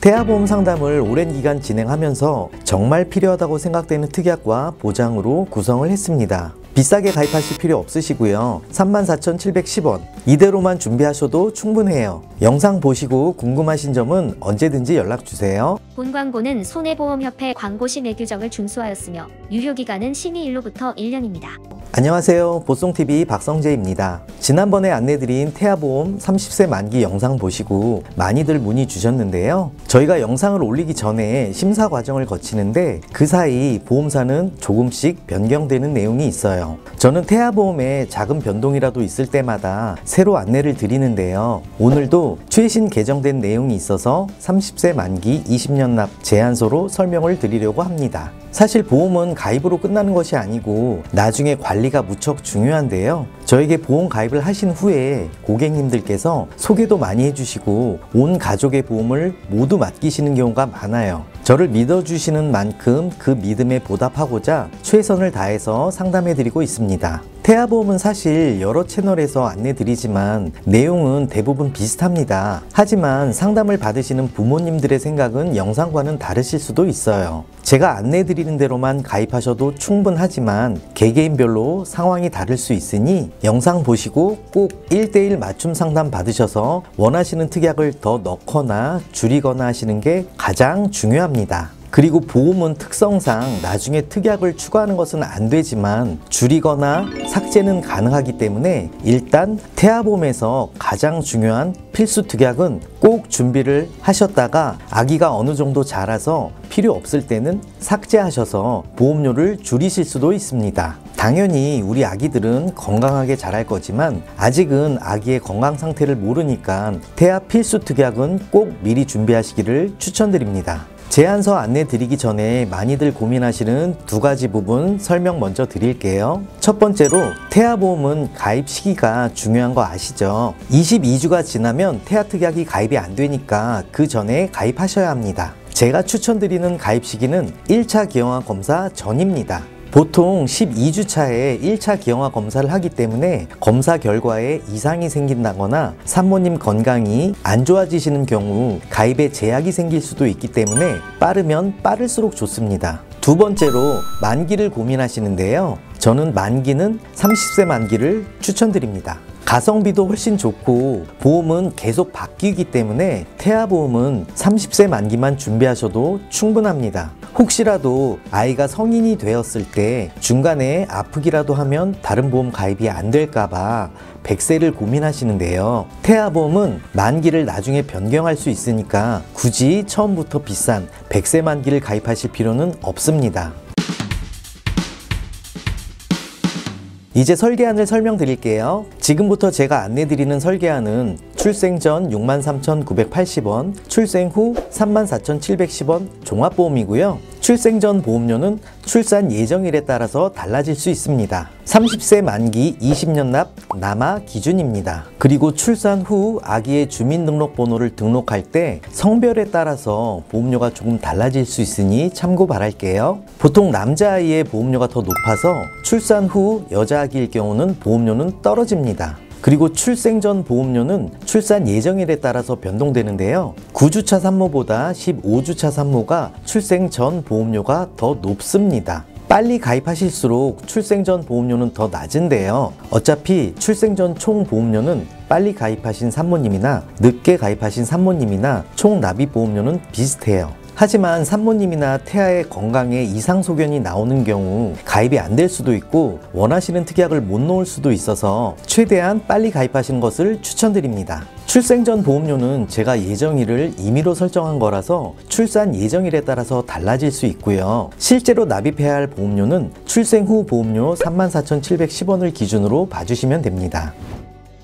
태아보험 상담을 오랜 기간 진행하면서 정말 필요하다고 생각되는 특약과 보장으로 구성을 했습니다. 비싸게 가입하실 필요 없으시고요. 34,710원 이대로만 준비하셔도 충분해요. 영상 보시고 궁금하신 점은 언제든지 연락주세요. 본 광고는 손해보험협회 광고시 내규정을 준수하였으며 유효기간은 심의 일로부터 1년입니다. 안녕하세요. 보송TV 박성재입니다. 지난번에 안내드린 태아보험 30세 만기 영상 보시고 많이들 문의 주셨는데요. 저희가 영상을 올리기 전에 심사 과정을 거치는데 그 사이 보험사는 조금씩 변경되는 내용이 있어요. 저는 태아보험에 작은 변동이라도 있을 때마다 새로 안내를 드리는데요. 오늘도 최신 개정된 내용이 있어서 30세 만기 20년 납 제한서로 설명을 드리려고 합니다. 사실 보험은 가입으로 끝나는 것이 아니고 나중에 관리가 무척 중요한데요. 저에게 보험 가입을 하신 후에 고객님들께서 소개도 많이 해주시고 온 가족의 보험을 모두 맡기시는 경우가 많아요. 저를 믿어주시는 만큼 그 믿음에 보답하고자 최선을 다해서 상담해드리고 있습니다. 태아보험은 사실 여러 채널에서 안내드리지만 내용은 대부분 비슷합니다. 하지만 상담을 받으시는 부모님들의 생각은 영상과는 다르실 수도 있어요. 제가 안내드리는 대로만 가입하셔도 충분하지만 개개인별로 상황이 다를 수 있으니 영상 보시고 꼭 1:1 맞춤 상담 받으셔서 원하시는 특약을 더 넣거나 줄이거나 하시는 게 가장 중요합니다. 그리고 보험은 특성상 나중에 특약을 추가하는 것은 안 되지만 줄이거나 삭제는 가능하기 때문에 일단 태아보험에서 가장 중요한 필수 특약은 꼭 준비를 하셨다가 아기가 어느 정도 자라서 필요 없을 때는 삭제하셔서 보험료를 줄이실 수도 있습니다. 당연히 우리 아기들은 건강하게 자랄 거지만 아직은 아기의 건강 상태를 모르니까 태아 필수 특약은 꼭 미리 준비하시기를 추천드립니다. 제한서 안내 드리기 전에 많이들 고민하시는 두 가지 부분 설명 먼저 드릴게요. 첫 번째로 태아보험은 가입 시기가 중요한 거 아시죠? 22주가 지나면 태아 특약이 가입이 안 되니까 그 전에 가입하셔야 합니다. 제가 추천드리는 가입 시기는 1차 기형아 검사 전입니다. 보통 12주 차에 1차 기형아 검사를 하기 때문에 검사 결과에 이상이 생긴다거나 산모님 건강이 안 좋아지시는 경우 가입에 제약이 생길 수도 있기 때문에 빠르면 빠를수록 좋습니다. 두 번째로 만기를 고민하시는데요. 저는 만기는 30세 만기를 추천드립니다. 가성비도 훨씬 좋고 보험은 계속 바뀌기 때문에 태아보험은 30세 만기만 준비하셔도 충분합니다. 혹시라도 아이가 성인이 되었을 때 중간에 아프기라도 하면 다른 보험 가입이 안 될까봐 100세를 고민하시는데요. 태아보험은 만기를 나중에 변경할 수 있으니까 굳이 처음부터 비싼 100세 만기를 가입하실 필요는 없습니다. 이제 설계안을 설명드릴게요. 지금부터 제가 안내드리는 설계안은 출생 전 63,980원, 출생 후 34,710원 종합보험이고요. 출생 전 보험료는 출산 예정일에 따라서 달라질 수 있습니다. 30세 만기 20년 납 남아 기준입니다. 그리고 출산 후 아기의 주민등록번호를 등록할 때 성별에 따라서 보험료가 조금 달라질 수 있으니 참고 바랄게요. 보통 남자아이의 보험료가 더 높아서 출산 후 여자아기일 경우는 보험료는 떨어집니다. 그리고 출생 전 보험료는 출산 예정일에 따라서 변동되는데요. 9주차 산모보다 15주차 산모가 출생 전 보험료가 더 높습니다. 빨리 가입하실수록 출생 전 보험료는 더 낮은데요. 어차피 출생 전 총 보험료는 빨리 가입하신 산모님이나 늦게 가입하신 산모님이나 총 납입 보험료는 비슷해요. 하지만 산모님이나 태아의 건강에 이상 소견이 나오는 경우 가입이 안 될 수도 있고 원하시는 특약을 못 놓을 수도 있어서 최대한 빨리 가입하시는 것을 추천드립니다. 출생 전 보험료는 제가 예정일을 임의로 설정한 거라서 출산 예정일에 따라서 달라질 수 있고요. 실제로 납입해야 할 보험료는 출생 후 보험료 34,710원을 기준으로 봐주시면 됩니다.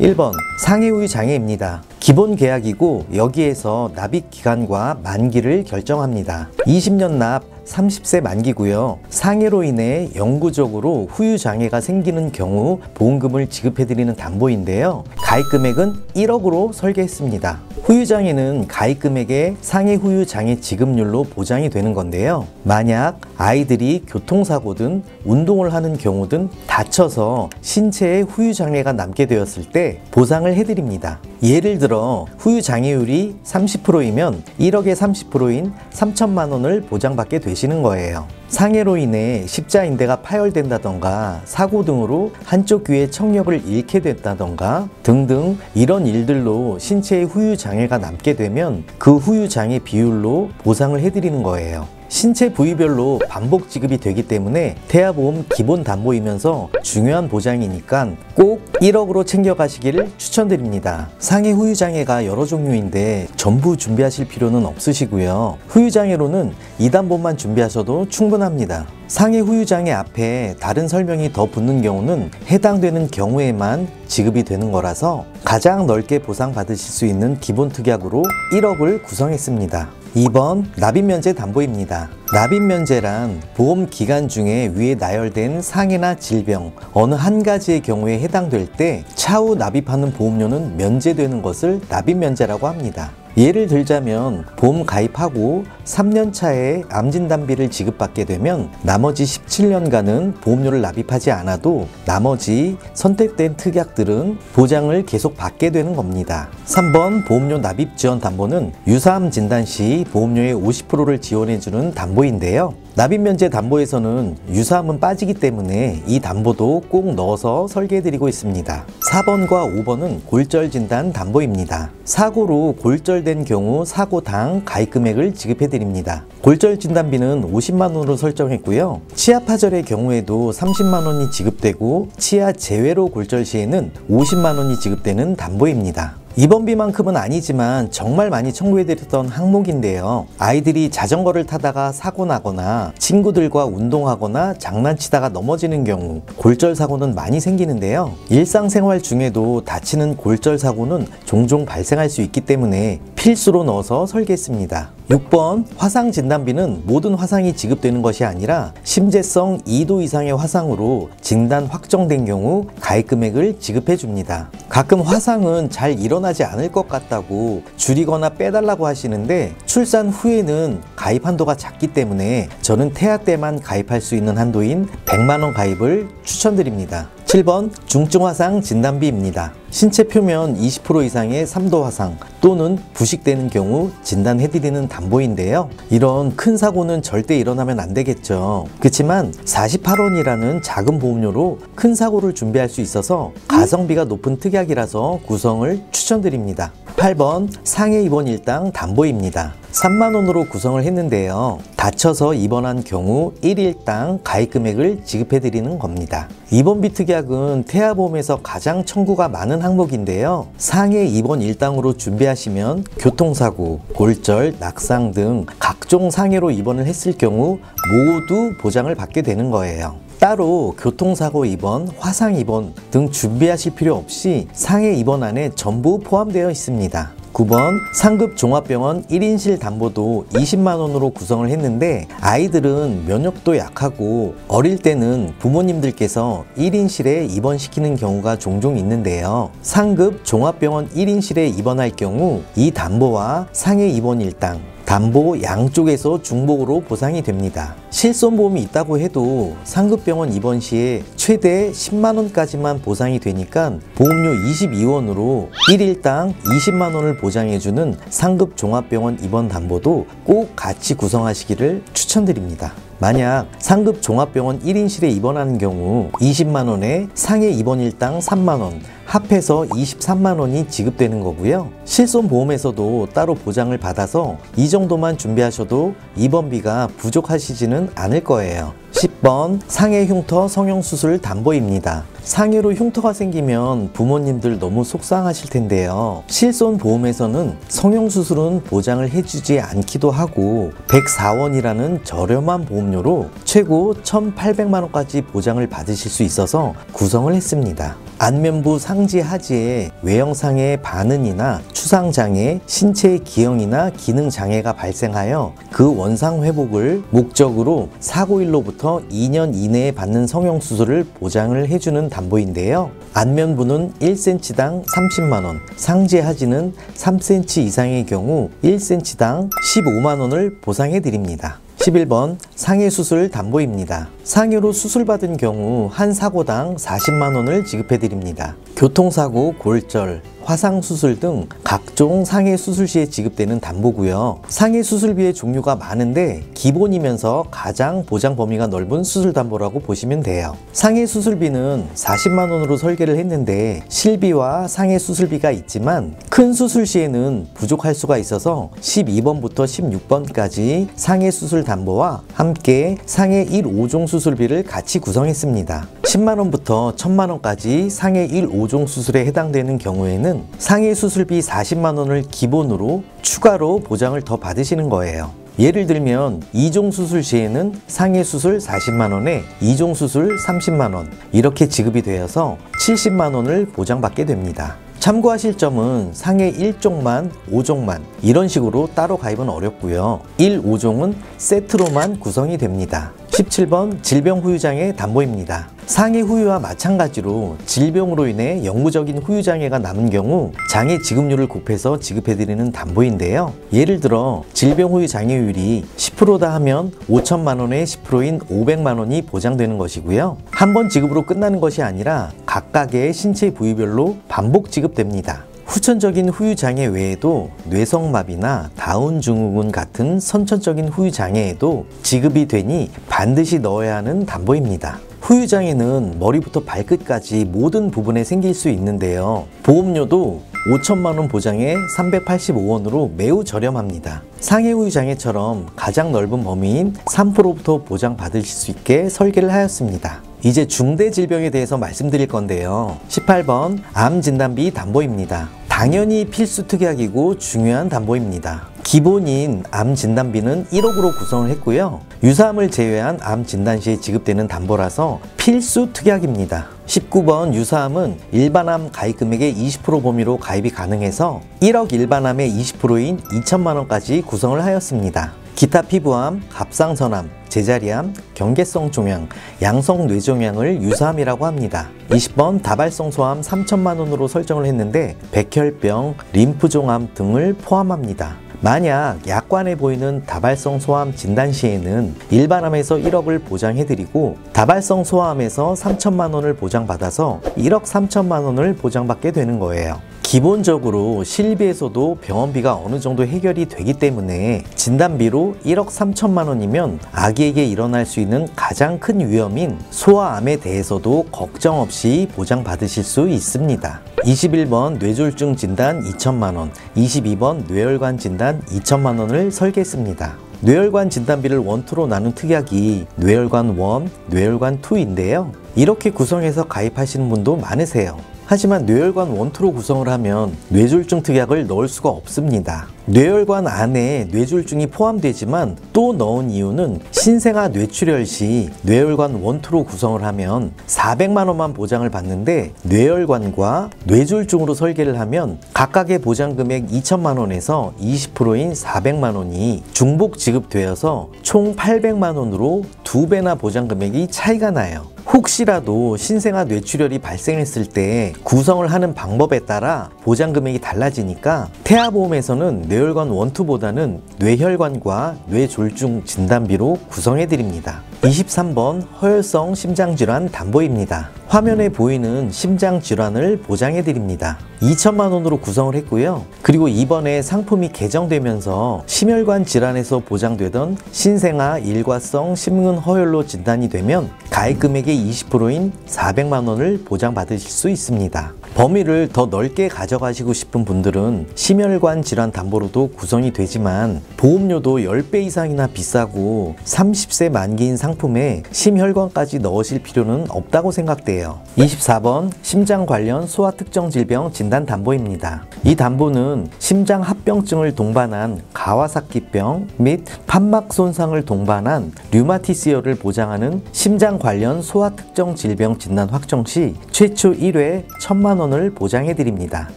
1번 상해우유 장애입니다. 기본 계약이고 여기에서 납입 기간과 만기를 결정합니다. 20년 납 30세 만기고요. 상해로 인해 영구적으로 후유 장애가 생기는 경우 보험금을 지급해드리는 담보인데요. 가입 금액은 1억으로 설계했습니다. 후유장애는 가입 금액의 상해 후유장애 지급률로 보장이 되는 건데요. 만약 아이들이 교통사고든 운동을 하는 경우든 다쳐서 신체에 후유장애가 남게 되었을 때 보상을 해드립니다. 예를 들어 후유장애율이 30%이면 1억의 30%인 3천만 원을 보장받게 되시는 거예요. 상해로 인해 십자인대가 파열된다던가 사고 등으로 한쪽 귀의 청력을 잃게 됐다던가 등등 이런 일들로 신체에 후유장애가 남게 되면 그 후유장애 비율로 보상을 해드리는 거예요. 신체 부위별로 반복 지급이 되기 때문에 태아보험 기본 담보이면서 중요한 보장이니까 꼭 1억으로 챙겨가시기를 추천드립니다. 상해 후유장애가 여러 종류인데 전부 준비하실 필요는 없으시고요. 후유장애로는 2담보만 준비하셔도 충분합니다. 상해 후유장애 앞에 다른 설명이 더 붙는 경우는 해당되는 경우에만 지급이 되는 거라서 가장 넓게 보상받으실 수 있는 기본 특약으로 1억을 구성했습니다. 2번 납입면제 담보입니다. 납입면제란 보험 기간 중에 위에 나열된 상해나 질병 어느 한 가지의 경우에 해당될 때 차후 납입하는 보험료는 면제되는 것을 납입면제라고 합니다. 예를 들자면 보험 가입하고 3년 차에 암진단비를 지급받게 되면 나머지 17년간은 보험료를 납입하지 않아도 나머지 선택된 특약들은 보장을 계속 받게 되는 겁니다. 3번 보험료 납입 지원 담보는 유사암 진단 시 보험료의 50%를 지원해주는 담보인데요. 납입면제 담보에서는 유사암은 빠지기 때문에 이 담보도 꼭 넣어서 설계해드리고 있습니다. 4번과 5번은 골절진단 담보입니다. 사고로 골절된 경우 사고당 가입금액을 지급해드립니다. 골절진단비는 50만원으로 설정했고요. 치아파절의 경우에도 30만원이 지급되고 치아 제외로 골절 시에는 50만원이 지급되는 담보입니다. 입원비만큼은 아니지만 정말 많이 청구해드렸던 항목인데요. 아이들이 자전거를 타다가 사고 나거나 친구들과 운동하거나 장난치다가 넘어지는 경우 골절 사고는 많이 생기는데요. 일상생활 중에도 다치는 골절 사고는 종종 발생할 수 있기 때문에 필수로 넣어서 설계했습니다. 6번 화상 진단비는 모든 화상이 지급되는 것이 아니라 심재성 2도 이상의 화상으로 진단 확정된 경우 가입 금액을 지급해 줍니다. 가끔 화상은 잘 일어나지 않을 것 같다고 줄이거나 빼달라고 하시는데 출산 후에는 가입 한도가 작기 때문에 저는 태아 때만 가입할 수 있는 한도인 100만원 가입을 추천드립니다. 7번 중증화상 진단비입니다. 신체 표면 20% 이상의 3도 화상 또는 부식되는 경우 진단해드리는 담보인데요. 이런 큰 사고는 절대 일어나면 안 되겠죠. 그렇지만 48원이라는 작은 보험료로 큰 사고를 준비할 수 있어서 가성비가 높은 특약이라서 구성을 추천드립니다. 8번 상해 입원 일당 담보입니다. 3만원으로 구성을 했는데요. 다쳐서 입원한 경우 1일당 가입 금액을 지급해드리는 겁니다. 입원비 특약은 태아보험에서 가장 청구가 많은 항목인데요. 상해 입원 일당으로 준비하시면 교통사고, 골절, 낙상 등 각종 상해로 입원을 했을 경우 모두 보장을 받게 되는 거예요. 따로 교통사고 입원, 화상 입원 등 준비하실 필요 없이 상해 입원 안에 전부 포함되어 있습니다. 9번 상급 종합병원 1인실 담보도 20만원으로 구성을 했는데 아이들은 면역도 약하고 어릴 때는 부모님들께서 1인실에 입원시키는 경우가 종종 있는데요. 상급 종합병원 1인실에 입원할 경우 이 담보와 상해 입원 일당 담보 양쪽에서 중복으로 보상이 됩니다. 실손보험이 있다고 해도 상급병원 입원 시에 최대 10만원까지만 보상이 되니까 보험료 22원으로 1일당 20만원을 보장해주는 상급 종합병원 입원 담보도 꼭 같이 구성하시기를 추천드립니다. 만약 상급 종합병원 1인실에 입원하는 경우 20만원에 상해 입원 일당 3만원, 합해서 23만원이 지급되는 거고요. 실손보험에서도 따로 보장을 받아서 이 정도만 준비하셔도 입원비가 부족하시지는 않을 거예요. 10번 상해 흉터 성형수술 담보입니다. 상해로 흉터가 생기면 부모님들 너무 속상하실 텐데요. 실손보험에서는 성형수술은 보장을 해주지 않기도 하고 104원이라는 저렴한 보험료로 최고 1,800만원까지 보장을 받으실 수 있어서 구성을 했습니다. 안면부 상지 하지에 외형상의 반응이나 추상장애, 신체의 기형이나 기능장애가 발생하여 그 원상 회복을 목적으로 사고일로부터 2년 이내에 받는 성형수술을 보장을 해주는 담보인데요. 안면부는 1cm당 30만원, 상지 하지는 3cm 이상의 경우 1cm당 15만원을 보상해 드립니다. 11번 상해수술 담보입니다. 상해로 수술받은 경우 한 사고당 40만원을 지급해 드립니다. 교통사고, 골절, 화상수술 등 각종 상해 수술 시에 지급되는 담보고요. 상해 수술비의 종류가 많은데 기본이면서 가장 보장 범위가 넓은 수술 담보라고 보시면 돼요. 상해 수술비는 40만원으로 설계를 했는데 실비와 상해 수술비가 있지만 큰 수술 시에는 부족할 수가 있어서 12번부터 16번까지 상해 수술 담보와 함께 상해 1-5종 수술비를 같이 구성했습니다. 10만원부터 1000만원까지 상해 1-5종 수술에 해당되는 경우에는 상해 수술비 40만원을 기본으로 추가로 보장을 더 받으시는 거예요. 예를 들면 2종 수술 시에는 상해 수술 40만원에 2종 수술 30만원 이렇게 지급이 되어서 70만원을 보장받게 됩니다. 참고하실 점은 상해 1종만, 5종만 이런 식으로 따로 가입은 어렵고요. 1, 5종은 세트로만 구성이 됩니다. 17번 질병 후유장애 담보입니다. 상해 후유와 마찬가지로 질병으로 인해 영구적인 후유장애가 남은 경우 장애 지급률을 곱해서 지급해드리는 담보인데요. 예를 들어 질병 후유 장애율이 10%다 하면 5천만원의 10%인 500만원이 보장되는 것이고요. 한 번 지급으로 끝나는 것이 아니라 각각의 신체 부위별로 반복 지급됩니다. 후천적인 후유장애 외에도 뇌성마비나 다운증후군 같은 선천적인 후유장애에도 지급이 되니 반드시 넣어야 하는 담보입니다. 후유장애는 머리부터 발끝까지 모든 부분에 생길 수 있는데요. 보험료도 5천만원 보장에 385원으로 매우 저렴합니다. 상해 후유장애처럼 가장 넓은 범위인 3%부터 보장받으실 수 있게 설계를 하였습니다. 이제 중대질병에 대해서 말씀드릴 건데요. 18번 암진단비 담보입니다. 당연히 필수 특약이고 중요한 담보입니다. 기본인 암진단비는 1억으로 구성을 했고요. 유사암을 제외한 암진단 시에 지급되는 담보라서 필수 특약입니다. 19번 유사암은 일반암 가입 금액의 20% 범위로 가입이 가능해서 1억 일반암의 20%인 2천만원까지 구성을 하였습니다. 기타 피부암, 갑상선암, 제자리암, 경계성 종양, 양성 뇌종양을 유사암이라고 합니다. 20번 다발성 소암 3천만원으로 설정을 했는데 백혈병, 림프종암 등을 포함합니다. 만약 약관에 보이는 다발성 소암 진단 시에는 일반암에서 1억을 보장해드리고 다발성 소암에서 3천만원을 보장받아서 1억 3천만원을 보장받게 되는 거예요. 기본적으로 실비에서도 병원비가 어느 정도 해결이 되기 때문에 진단비로 1억 3천만 원이면 아기에게 일어날 수 있는 가장 큰 위험인 소아암에 대해서도 걱정 없이 보장받으실 수 있습니다. 21번 뇌졸중 진단 2천만 원, 22번 뇌혈관 진단 2천만 원을 설계했습니다. 뇌혈관 진단비를 원투로 나눈 특약이 뇌혈관 1, 뇌혈관 2인데요. 이렇게 구성해서 가입하시는 분도 많으세요. 하지만 뇌혈관 1, 2로 구성을 하면 뇌졸중 특약을 넣을 수가 없습니다. 뇌혈관 안에 뇌졸중이 포함되지만 또 넣은 이유는 신생아 뇌출혈 시 뇌혈관 1, 2로 구성을 하면 400만 원만 보장을 받는데 뇌혈관과 뇌졸중으로 설계를 하면 각각의 보장 금액 2천만 원에서 20%인 400만 원이 중복 지급되어서 총 800만 원으로 2배나 보장 금액이 차이가 나요. 혹시라도 신생아 뇌출혈이 발생했을 때 구성을 하는 방법에 따라 보장 금액이 달라지니까 태아보험에서는 뇌혈관 1, 2보다는 뇌혈관과 뇌졸중 진단비로 구성해 드립니다. 23번 허혈성 심장질환 담보입니다. 화면에 보이는 심장질환을 보장해 드립니다. 2천만 원으로 구성을 했고요. 그리고 이번에 상품이 개정되면서 심혈관 질환에서 보장되던 신생아 일과성 심근허혈로 진단이 되면 가입 금액의 20%인 400만 원을 보장받으실 수 있습니다. 범위를 더 넓게 가져가시고 싶은 분들은 심혈관 질환 담보로도 구성이 되지만 보험료도 10배 이상이나 비싸고 30세 만기인 상품에 심혈관까지 넣으실 필요는 없다고 생각돼요. 24번 심장 관련 소아 특정 질병 진단 담보입니다. 이 담보는 심장 합병증을 동반한 가와사키병 및 판막 손상을 동반한 류마티스열을 보장하는 심장 관련 소아 특정 질병 진단 확정 시 최초 1회 1,000만 원을 보장해 드립니다.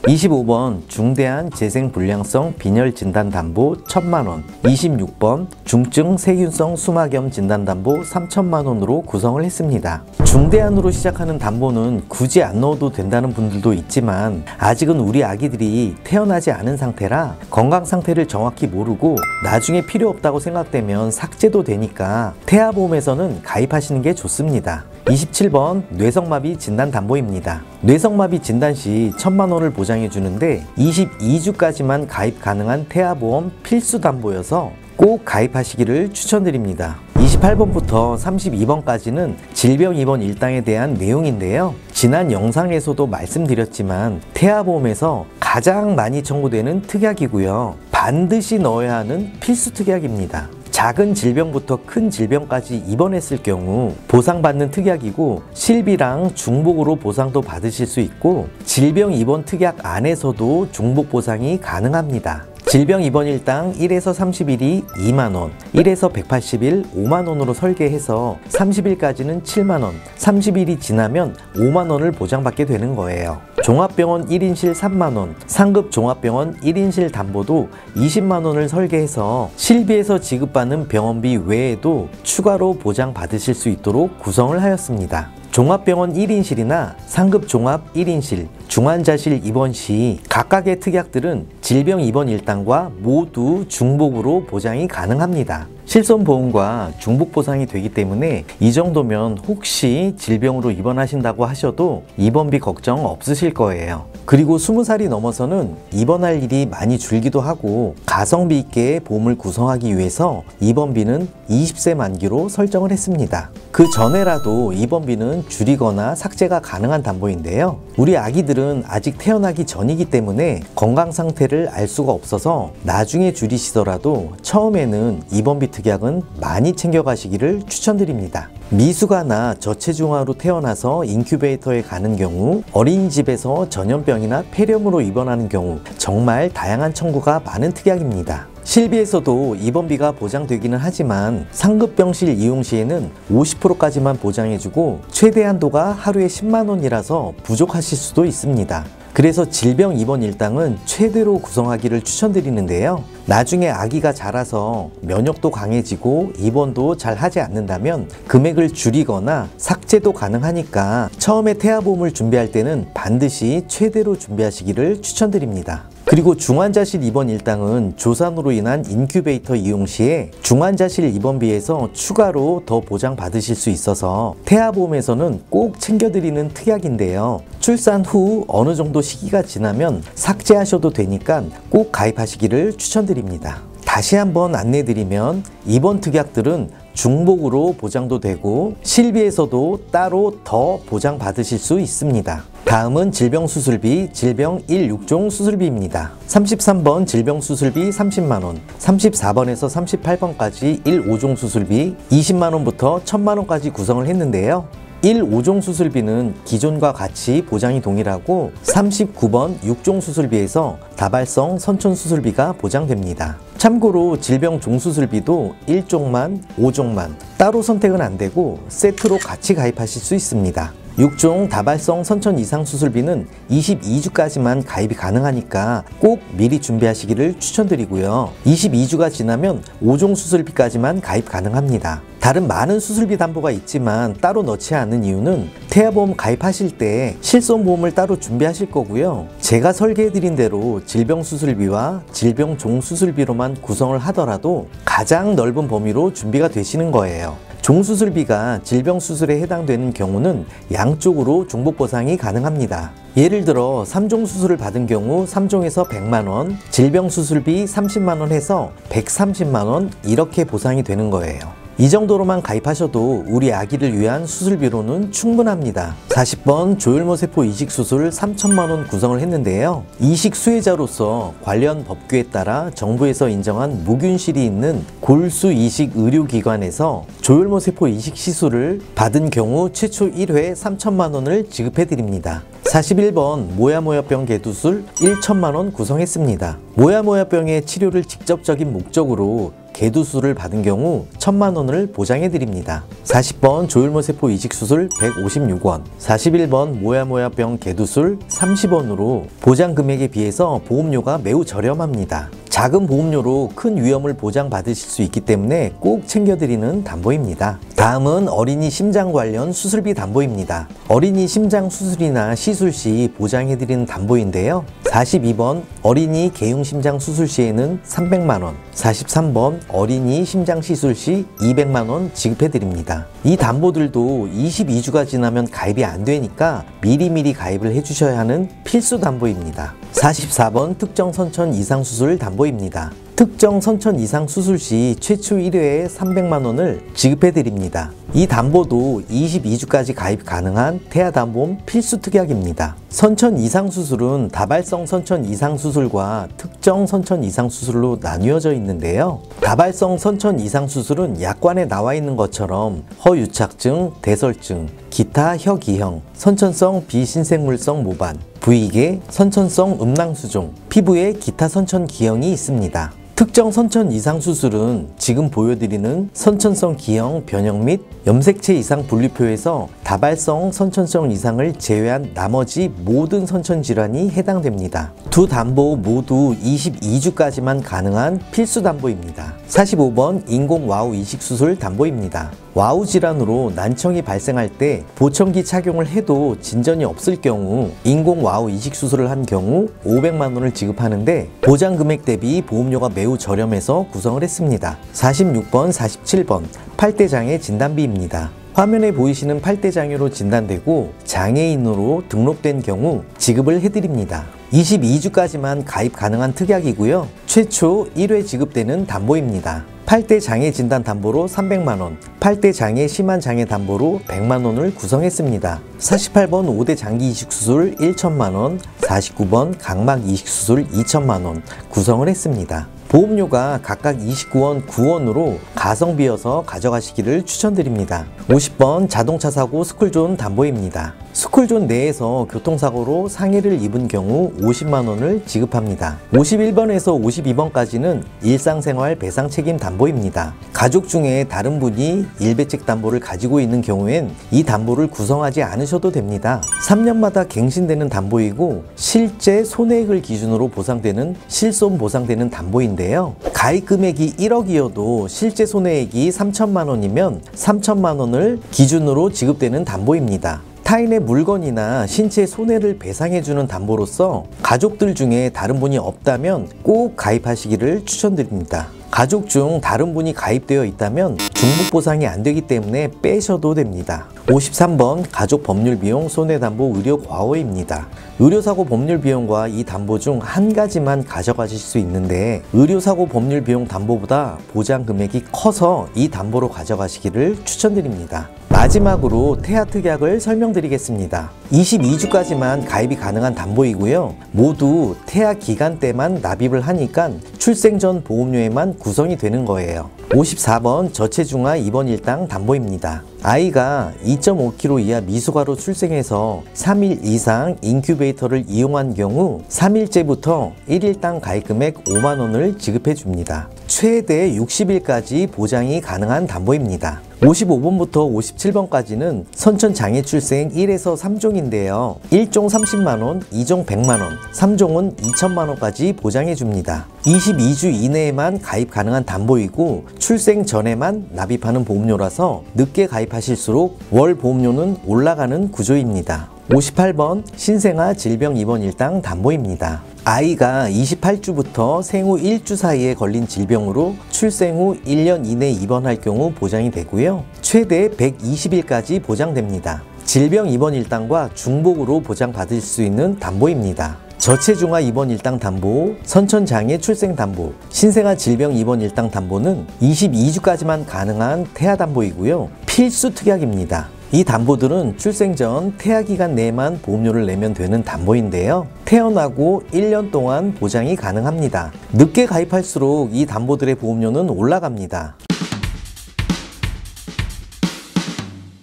25번 중대한 재생불량성 빈혈 진단담보 1,000만 원, 26번 중증 세균성 수막염 진단담보 3,000만 원으로 구성을 했습니다. 중대한으로 시작하는 담보는 굳이 안 넣어도 된다는 분들도 있지만 아직은 우리 아기들이 태어나지 않은 상태라 건강 상태를 정확히 모르고 나중에 필요 없다고 생각되면 삭제도 되니까 태아보험에서는 가입하시는 게 좋습니다. 27번 뇌성마비 진단담보입니다. 뇌성마비 진단 시 1,000만 원을 보장해 주는데 22주까지만 가입 가능한 태아보험 필수 담보여서 꼭 가입하시기를 추천드립니다. 28번부터 32번까지는 질병 입원 일당에 대한 내용인데요. 지난 영상에서도 말씀드렸지만 태아보험에서 가장 많이 청구되는 특약이고요. 반드시 넣어야 하는 필수 특약입니다. 작은 질병부터 큰 질병까지 입원했을 경우 보상받는 특약이고 실비랑 중복으로 보상도 받으실 수 있고 질병 입원 특약 안에서도 중복 보상이 가능합니다. 질병 입원일당 1에서 30일이 2만원, 1에서 180일 5만원으로 설계해서 30일까지는 7만원, 30일이 지나면 5만원을 보장받게 되는 거예요. 종합병원 1인실 3만원, 상급 종합병원 1인실 담보도 20만원을 설계해서 실비에서 지급받는 병원비 외에도 추가로 보장받으실 수 있도록 구성을 하였습니다. 종합병원 1인실이나 상급 종합 1인실, 중환자실 입원 시 각각의 특약들은 질병 입원 일당과 모두 중복으로 보장이 가능합니다. 실손보험과 중복 보상이 되기 때문에 이 정도면 혹시 질병으로 입원하신다고 하셔도 입원비 걱정 없으실 거예요. 그리고 20살이 넘어서는 입원할 일이 많이 줄기도 하고 가성비 있게 보험을 구성하기 위해서 입원비는 20세 만기로 설정을 했습니다. 그 전에라도 입원비는 줄이거나 삭제가 가능한 담보인데요. 우리 아기들은 아직 태어나기 전이기 때문에 건강 상태를 알 수가 없어서 나중에 줄이시더라도 처음에는 입원비 특약은 많이 챙겨가시기를 추천드립니다. 미숙아나 저체중아로 태어나서 인큐베이터에 가는 경우, 어린이집에서 전염병이나 폐렴으로 입원하는 경우 정말 다양한 청구가 많은 특약입니다. 실비에서도 입원비가 보장되기는 하지만 상급병실 이용 시에는 50%까지만 보장해주고 최대 한도가 하루에 10만 원이라서 부족하실 수도 있습니다. 그래서 질병 입원 일당은 최대로 구성하기를 추천드리는데요. 나중에 아기가 자라서 면역도 강해지고 입원도 잘 하지 않는다면 금액을 줄이거나 삭제도 가능하니까 처음에 태아보험을 준비할 때는 반드시 최대로 준비하시기를 추천드립니다. 그리고 중환자실 입원 일당은 조산으로 인한 인큐베이터 이용 시에 중환자실 입원비에서 추가로 더 보장받으실 수 있어서 태아보험에서는 꼭 챙겨드리는 특약인데요. 출산 후 어느 정도 시기가 지나면 삭제하셔도 되니까 꼭 가입하시기를 추천드립니다. 다시 한번 안내드리면 이번 특약들은 중복으로 보장도 되고 실비에서도 따로 더 보장받으실 수 있습니다. 다음은 질병수술비, 질병 1/6종 수술비입니다. 33번 질병수술비 30만원, 34번에서 38번까지 1/5종 수술비 20만원부터 1000만원까지 구성을 했는데요. 1/5종 수술비는 기존과 같이 보장이 동일하고 39번 6종 수술비에서 다발성 선천 수술비가 보장됩니다. 참고로 질병 종수술비도 1종만, 5종만 따로 선택은 안 되고 세트로 같이 가입하실 수 있습니다. 6종 다발성 선천 이상 수술비는 22주까지만 가입이 가능하니까 꼭 미리 준비하시기를 추천드리고요. 22주가 지나면 5종 수술비까지만 가입 가능합니다. 다른 많은 수술비 담보가 있지만 따로 넣지 않는 이유는 태아보험 가입하실 때 실손보험을 따로 준비하실 거고요. 제가 설계해드린 대로 질병수술비와 질병종수술비로만 구성을 하더라도 가장 넓은 범위로 준비가 되시는 거예요. 종수술비가 질병수술에 해당되는 경우는 양쪽으로 중복보상이 가능합니다. 예를 들어 3종 수술을 받은 경우 3종에서 100만원, 질병수술비 30만원 해서 130만원 이렇게 보상이 되는 거예요. 이 정도로만 가입하셔도 우리 아기를 위한 수술비로는 충분합니다. 40번 조혈모세포 이식수술 3천만원 구성을 했는데요. 이식 수혜자로서 관련 법규에 따라 정부에서 인정한 무균실이 있는 골수 이식 의료기관에서 조혈모세포 이식 시술을 받은 경우 최초 1회 3천만원을 지급해드립니다. 41번 모야모야병 개두술 1천만원 구성했습니다. 모야모야병의 치료를 직접적인 목적으로 개두술을 받은 경우 1,000만원을 보장해드립니다. 40번 조혈모세포 이식수술 156원, 41번 모야모야병 개두술 30원으로 보장 금액에 비해서 보험료가 매우 저렴합니다. 작은 보험료로 큰 위험을 보장받으실 수 있기 때문에 꼭 챙겨드리는 담보입니다. 다음은 어린이 심장 관련 수술비 담보입니다. 어린이 심장 수술이나 시술 시 보장해드리는 담보인데요. 42번 어린이 개용심장 수술 시에는 300만원, 43번 어린이 심장 시술 시 200만원 지급해드립니다. 이 담보들도 22주가 지나면 가입이 안 되니까 미리미리 가입을 해주셔야 하는 필수 담보입니다. 44번 특정 선천 이상 수술 담보입니다. 특정 선천 이상 수술 시 최초 1회에 300만원을 지급해드립니다. 이 담보도 22주까지 가입 가능한 태아담보험 필수 특약입니다. 선천 이상 수술은 다발성 선천 이상 수술과 특정 선천 이상 수술로 나뉘어져 있는데요. 다발성 선천 이상 수술은 약관에 나와 있는 것처럼 허유착증, 대설증, 기타 혀기형, 선천성 비신생물성 모반, 부위계, 선천성 음낭수종, 피부에 기타 선천 기형이 있습니다. 특정 선천 이상 수술은 지금 보여드리는 선천성 기형, 변형 및 염색체 이상 분류표에서 다발성 선천성 이상을 제외한 나머지 모든 선천 질환이 해당됩니다. 두 담보 모두 22주까지만 가능한 필수 담보입니다. 45번 인공 와우 이식 수술 담보입니다. 와우 질환으로 난청이 발생할 때 보청기 착용을 해도 진전이 없을 경우 인공 와우 이식 수술을 한 경우 500만원을 지급하는데 보장 금액 대비 보험료가 매우 저렴해서 구성을 했습니다. 46번, 47번 팔대장애 진단비입니다. 화면에 보이시는 팔대장애로 진단되고 장애인으로 등록된 경우 지급을 해드립니다. 22주까지만 가입 가능한 특약이고요. 최초 1회 지급되는 담보입니다. 8대 장애 진단 담보로 300만원, 8대 장애 심한 장애 담보로 100만원을 구성했습니다. 48번 5대 장기 이식 수술 1천만원, 49번 각막 이식 수술 2천만원 구성을 했습니다. 보험료가 각각 29원, 9원으로 가성비여서 가져가시기를 추천드립니다. 50번 자동차 사고 스쿨존 담보입니다. 스쿨존 내에서 교통사고로 상해를 입은 경우 50만원을 지급합니다. 51번에서 52번까지는 일상생활 배상 책임 담보입니다. 가족 중에 다른 분이 일배책 담보를 가지고 있는 경우엔 이 담보를 구성하지 않으셔도 됩니다. 3년마다 갱신되는 담보이고 실제 손해액을 기준으로 보상되는 실손 보상되는 담보인데요. 가입 금액이 1억이어도 실제 손해액이 3천만원이면 3천만원을 기준으로 지급되는 담보입니다. 타인의 물건이나 신체 손해를 배상해주는 담보로서 가족들 중에 다른 분이 없다면 꼭 가입하시기를 추천드립니다. 가족 중 다른 분이 가입되어 있다면 중복 보상이 안 되기 때문에 빼셔도 됩니다. 53번 가족 법률 비용 손해담보 의료 과호입니다. 의료사고 법률 비용과 이 담보 중 한 가지만 가져가실 수 있는데 의료사고 법률 비용 담보보다 보장 금액이 커서 이 담보로 가져가시기를 추천드립니다. 마지막으로 태아 특약을 설명드리겠습니다. 22주까지만 가입이 가능한 담보이고요. 모두 태아 기간 때만 납입을 하니까 출생 전 보험료에만 구성이 되는 거예요. 54번 저체중아 입원 일당 담보입니다. 아이가 2.5kg 이하 미숙아로 출생해서 3일 이상 인큐베이터를 이용한 경우 3일째부터 1일당 가입금액 5만원을 지급해 줍니다. 최대 60일까지 보장이 가능한 담보입니다. 55번부터 57번까지는 선천장애 출생 1에서 3종인데요. 1종 30만원, 2종 100만원, 3종은 2천만원까지 보장해 줍니다. 22주 이내에만 가입 가능한 담보이고 출생 전에만 납입하는 보험료라서 늦게 가입하실수록 월 보험료는 올라가는 구조입니다. 58번 신생아 질병 입원 일당 담보입니다. 아이가 28주부터 생후 1주 사이에 걸린 질병으로 출생 후 1년 이내 입원할 경우 보장이 되고요. 최대 120일까지 보장됩니다. 질병 입원 일당과 중복으로 보장받을 수 있는 담보입니다. 저체중아 입원 일당 담보, 선천장애 출생 담보, 신생아 질병 입원 일당 담보는 22주까지만 가능한 태아 담보이고요. 필수 특약입니다. 이 담보들은 출생 전 태아 기간 내에만 보험료를 내면 되는 담보인데요. 태어나고 1년 동안 보장이 가능합니다. 늦게 가입할수록 이 담보들의 보험료는 올라갑니다.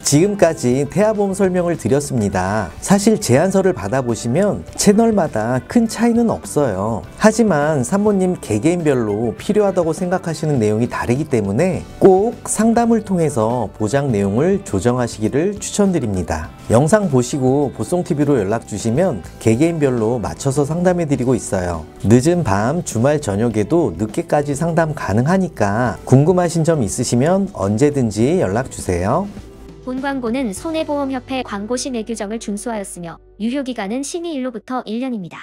지금까지 태아보험 설명을 드렸습니다. 사실 제안서를 받아보시면 채널마다 큰 차이는 없어요. 하지만 산모님 개개인별로 필요하다고 생각하시는 내용이 다르기 때문에 꼭 상담을 통해서 보장 내용을 조정하시기를 추천드립니다. 영상 보시고 보송TV로 연락 주시면 개개인별로 맞춰서 상담해 드리고 있어요. 늦은 밤, 주말 저녁에도 늦게까지 상담 가능하니까 궁금하신 점 있으시면 언제든지 연락 주세요. 본 광고는 손해보험협회 광고 시 내 규정을 준수하였으며 유효기간은 심의 일로부터 1년입니다.